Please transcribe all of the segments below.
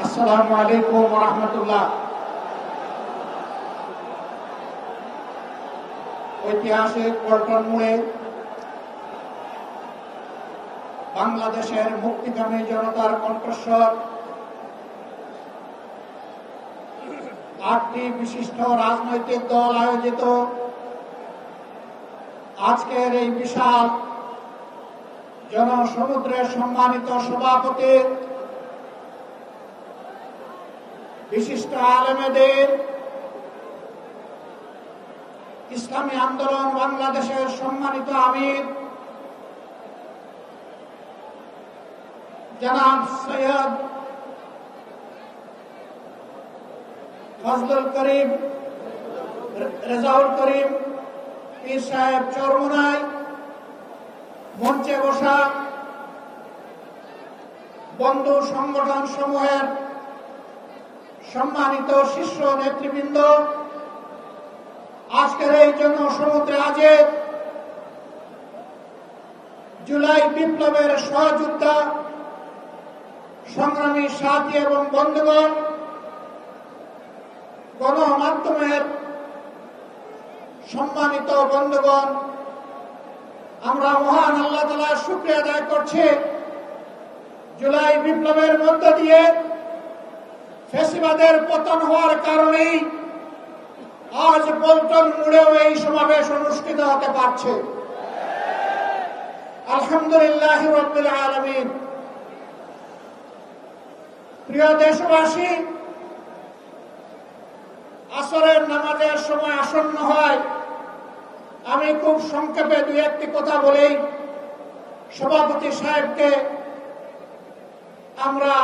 আসসালামু আলাইকুম ওয়া রাহমাতুল্লাহ। ঐতিহাসিক পল্টন মোড়ে বাংলাদেশের মুক্তিকামী জনতার কণ্ঠস্বর, 8টি বিশিষ্ট রাজনৈতিক দল আয়োজিত আজকের এই বিশাল জনসমুদ্রের সম্মানিত সভাপতি, বিশিষ্ট আলেমেদের, ইসলামী আন্দোলন বাংলাদেশের সম্মানিত আমির জনাব সৈয়দ ফজলুল করিম রেজাউল করিম পীর সাহেব চরমোনাই, মঞ্চে বসা বন্ধু সংগঠন সমূহের সম্মানিত শীর্ষ নেতৃবৃন্দ, আজকের এই জনসমুদ্রে হাজির জুলাই বিপ্লবের সহযোদ্ধা সংগ্রামী সাথী এবং বন্ধুগণ, গণমাধ্যমের সম্মানিত বন্ধুগণ, আমরা মহান আল্লাহ তাআলার শুকরিয়া আদায় করছি। জুলাই বিপ্লবের মধ্য দিয়ে ফ্যাসিবাদের পতন হওয়ার কারণেই আজ পল্টন মোড়েও এই সমাবেশ অনুষ্ঠিত হতে পারছে। আলহামদুলিল্লাহ রাব্বিল আলামিন। প্রিয় দেশবাসী, আসরের নামাজের সময় আসন্ন হয়, আমি খুব সংক্ষেপে দুই একটি কথা বলেই সভাপতি সাহেবকে আমরা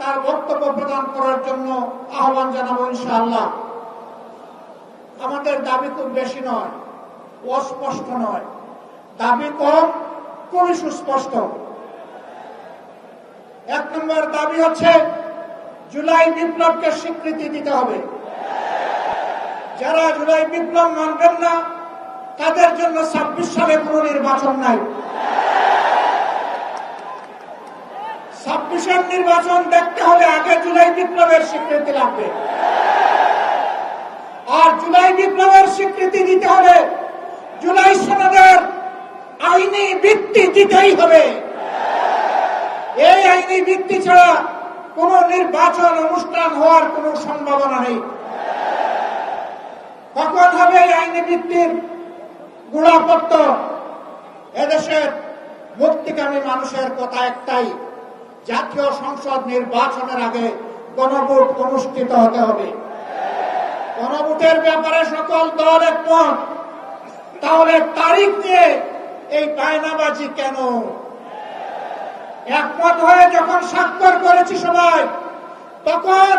তার বক্তব্য প্রদান করার জন্য আহ্বান জানাবো ইনশাআল্লাহ। আমাদের দাবি খুব বেশি নয়, অস্পষ্ট নয়, দাবি কম, খুবই সুস্পষ্ট। 1 নম্বর দাবি হচ্ছে জুলাই বিপ্লবকে স্বীকৃতি দিতে হবে। যারা জুলাই বিপ্লব মানবেন না তাদের জন্য 26 সালে কোনো নির্বাচন নাই। 26-এর নির্বাচন দেখতে হলে আগে জুলাই বিপ্লবের স্বীকৃতি লাগবে। আর জুলাই বিপ্লবের স্বীকৃতি দিতে হলে জুলাই সনদের আইনি ভিত্তি দিতেই হবে। এই আইনি ভিত্তি ছাড়া কোন নির্বাচন অনুষ্ঠান হওয়ার কোন সম্ভাবনা নেই। কখন হবে এই আইনি ভিত্তির গোড়াপত্তন? এদেশের মুক্তিকামী মানুষের কথা একটাই, জাতীয় সংসদ নির্বাচনের আগে গণভোট অনুষ্ঠিত হতে হবে। গণভোটের ব্যাপারে সকল দল একমত, তাহলে তারিখ নিয়ে এই বায়নাবাজি কেন? একমত হয়ে যখন স্বাক্ষর করেছি সবাই, তখন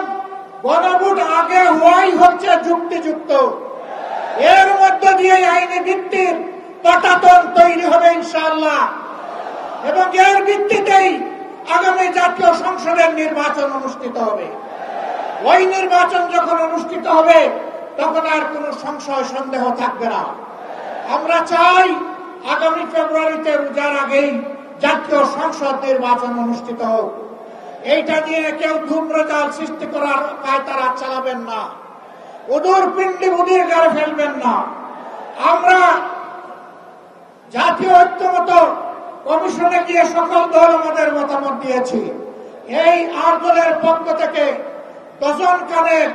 গণভোট আগে হওয়াই হচ্ছে যুক্তিযুক্ত। এর মধ্য দিয়ে আইনি ভিত্তির পটাতন তৈরি হবে ইনশাআল্লাহ, এবং এর ভিত্তিতেই আগামী জাতীয় সংসদের নির্বাচন অনুষ্ঠিত হবে। ওই নির্বাচন যখন অনুষ্ঠিত হবে তখন আর কোনো সংশয় সন্দেহ থাকবে না। আমরা চাই আগামী ফেব্রুয়ারিতে রোজার আগেই জাতীয় সংসদ নির্বাচন অনুষ্ঠিত হোক। এইটা নিয়ে কেউ ধূম্রজাল সৃষ্টি করার পায়তারা চালাবেন না, উদুর পিণ্ডি উদির গাড়ে ফেলবেন না। আমরা জাতীয় ঐক্যমত কমিশনে গিয়ে সকল দল আমাদের মতামত দিয়েছি। এই 8 দলের পক্ষ থেকে ডজন খানেক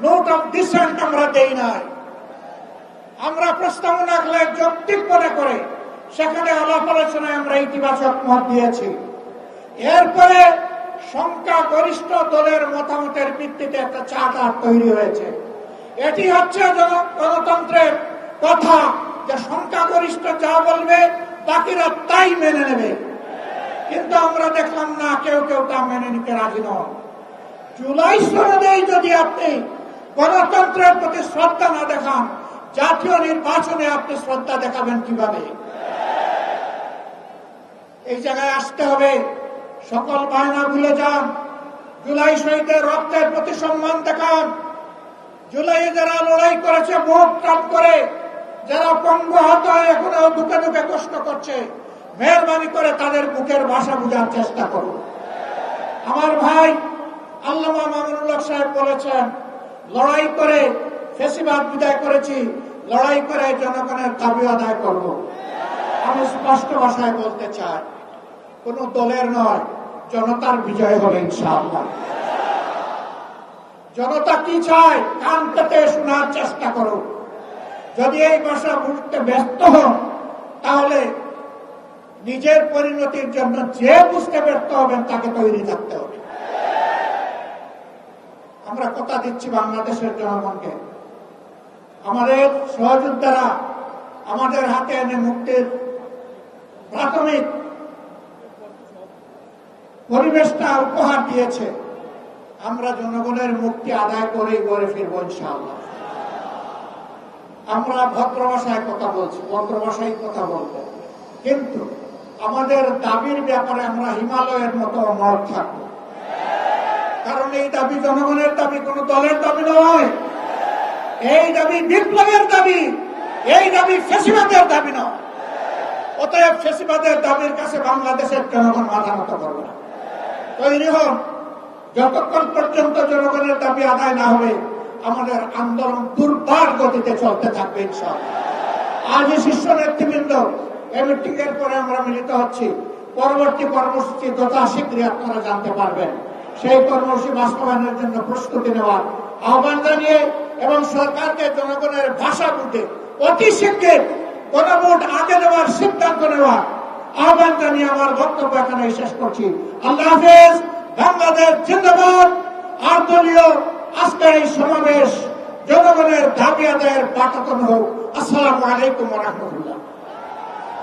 নোট অফ ডিসেন্ট আমরা দেই নাই। আমরা প্রস্তাবনাগুলো যৌক্তিক মনে করে সেখানে আলাপ আলোচনায় আমরা ইতিবাচক মত দিয়েছি। এরপরে সংখ্যাগরিষ্ঠ দলের মতামতের ভিত্তিতে একটা চার্টার তৈরি হয়েছে। এটি হচ্ছে গণতন্ত্রের কথা, যে সংখ্যাগরিষ্ঠ যা বলবে বাকিরা তাই মেনে নেবে। কিন্তু আমরা দেখলাম না, কেউ কেউ তা মেনে নিতে রাজি নন। জুলাই সনদেই যদি আপনি গণতন্ত্রের প্রতি শ্রদ্ধা না দেখান, জাতীয় নির্বাচনে আপনি শ্রদ্ধা দেখাবেন কিভাবে? এই জায়গায় আসতে হবে। সকল বায়না ভুলে যান, জুলাই শহীদের রক্তের প্রতি সম্মান দেখান। জুলাইয়ে যারা লড়াই করেছে বুক কাট করে, যারা পঙ্গু হত এখনো দুঃখে দুঃখে কষ্ট করছে, মেহরবানি করে তাদের বুকের ভাষা বোঝার চেষ্টা করুন। আমার ভাই আল্লামা অধ্যাপক সাহেব বলেছেন, লড়াই করে ফ্যাসিবাদ বিদায় করেছি, লড়াই করে জনগণের দাবি আদায় করব। আমি স্পষ্ট ভাষায় বলতে চাই, কোন দলের নয়, জনতার বিজয় হবে ইনশাআল্লাহ। জনতা কি চায় কান পেতে শোনার চেষ্টা করো। যদি এই ভাষা বুঝতে ব্যস্ত হন, তাহলে নিজের পরিণতির জন্য যে বুঝতে ব্যর্থ হবেন তাকে তৈরি থাকতে হবে। আমরা কথা দিচ্ছি বাংলাদেশের জনগণকে, আমাদের সহযোদ্ধারা আমাদের হাতে এনে মুক্তির প্রাথমিক পরিবেশটা উপহার দিয়েছে। আমরা জনগণের মুক্তি আদায় করেই ঘরে ফিরব ইনশাআল্লাহ। আমরা ভদ্র ভাষায় কথা বলছি, ভদ্র ভাষায় কথা বলবো, কিন্তু আমাদের দাবির ব্যাপারে আমরা হিমালয়ের মতো অনড় থাকবো। কারণ এই দাবি জনগণের দাবি, কোন দলের দাবি নয়। এই দাবি বিপ্লবের দাবি, এই দাবি ফ্যাসিবাদের দাবি নয়। অতএব ফ্যাসিবাদের দাবির কাছে বাংলাদেশের জনগণ মাথা নত করবে না। তৈরি হন, যতক্ষণ পর্যন্ত জনগণের দাবি আদায় না হবে আমাদের আন্দোলন দুর্বার গতিতে চলতে থাকবে ইনশাআল্লাহ। আজ শীর্ষ নেতৃবৃন্দ এই মিটিং এর পরে আমরা মিলিত হচ্ছি, পরবর্তী কর্মসূচি যথাশীঘ্রই আপনারা জানতে পারবেন। সেই কর্মসূচি বাস্তবায়নের জন্য প্রস্তুতি নেওয়ার আহ্বান জানিয়ে এবং সরকারকে জনগণের ভাষা বুঝে অতি শীঘ্র গণভোট আগে দেওয়ার সিদ্ধান্ত নেওয়ার আহ্বান জানিয়ে আমার বক্তব্য এখানে শেষ করছি। আল্লাহ হাফেজ। বাংলাদেশ জিন্দাবাদ। আর দলীয় আজকের এই সমাবেশ জনগণের দাবি আদায়ের পাঠাতন হোক। আসসালামু আলাইকুম ওয়া রাহমাতুল্লাহ।